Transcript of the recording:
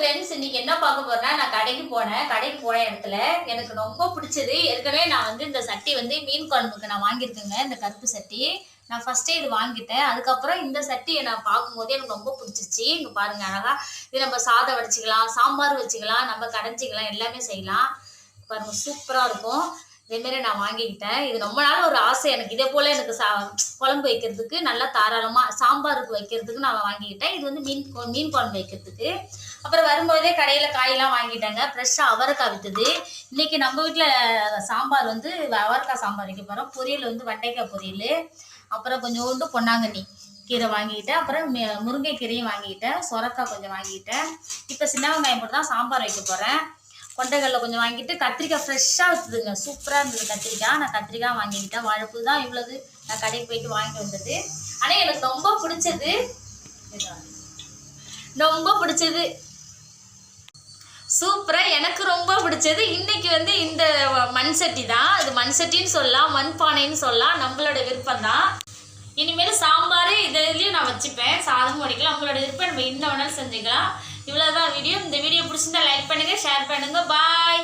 Friends, இன்னைக்கு என்ன பார்க்க போறேன்னா, நான் கடைக்கு போன இடத்துல எனக்கு ரொம்ப பிடிச்சது. ஏற்கனவே நான் வந்து இந்த சட்டி வந்து மீன் குழம்புக்கு நான் வாங்கியிருக்கேங்க. இந்த கருப்பு சட்டி நான் ஃபர்ஸ்டே இது வாங்கிட்டேன். அதுக்கப்புறம் இந்த சட்டியை நான் பார்க்கும்போது எனக்கு ரொம்ப பிடிச்சிச்சு. இங்க பாருங்க, அழகா இது நம்ம சாதம் வடிச்சுக்கலாம், சாம்பார் வச்சுக்கலாம், நம்ம கடைஞ்சிக்கலாம், எல்லாமே செய்யலாம். பாருங்க, சூப்பரா இருக்கும். இதேமாரி நான் வாங்கிக்கிட்டேன். இது ரொம்ப நாள் ஒரு ஆசை எனக்கு. இதே போல எனக்கு குழம்பு வைக்கிறதுக்கு நல்லா தாராளமா சாம்பாருக்கு வைக்கிறதுக்கு நான் வாங்கிக்கிட்டேன். இது வந்து மீன் குழம்பு வைக்கிறதுக்கு. அப்புறம் வரும்போதே கடையில காயெல்லாம் வாங்கிட்டாங்க. ஃப்ரெஷ்ஷா அவரைக்காய் வித்துது. இன்னைக்கு நம்ம வீட்டுல சாம்பார் வந்து அவரைக்காய் சாம்பார் வைக்க போறோம். பொரியல் வந்து வெண்டைக்காய் பொரியல், அப்புறம் கொஞ்சோண்டு பொன்னாங்கண்ணி கீரை வாங்கிக்கிட்டேன். அப்புறம் முருங்கைக்கீரையும் வாங்கிக்கிட்டேன். சொரக்காய் கொஞ்சம் வாங்கிக்கிட்டேன். இப்போ சின்ன வெங்காயம் போட்டு தான் சாம்பார் வைக்க போறேன். கொண்டைக்கடலை கொஞ்சம் வாங்கிட்டு, கத்திரிக்காய் ஃப்ரெஷ்ஷாக வச்சுதுங்க, சூப்பராக இருந்தது கத்திரிக்காய். நான் கத்திரிக்காய் வாங்கிக்கிட்டேன். வாழைப்பூ தான் இவ்வளவு நான் கடைக்கு போயிட்டு வாங்கிட்டு வந்தது. ஆனால் எனக்கு ரொம்ப பிடிச்சது சூப்பராக எனக்கு ரொம்ப பிடிச்சது இன்னைக்கு வந்து இந்த மண் சட்டி தான். இது மண் சட்டின்னு சொல்லலாம், மண் பானைன்னு சொல்லலாம், நம்மளோட விருப்பம் தான். இனிமேல் சாம்பார் இதுலேயும் நான் வச்சுப்பேன், சாதமும் வடிக்கலாம். நம்மளோட விருப்பம், நம்ம என்ன வேணாலும் செஞ்சுக்கலாம். இவ்வளோதான் வீடியோ. இந்த வீடியோ பிடிச்சிருந்தா லைக் பண்ணுங்கள், ஷேர் பண்ணுங்கள். பாய்.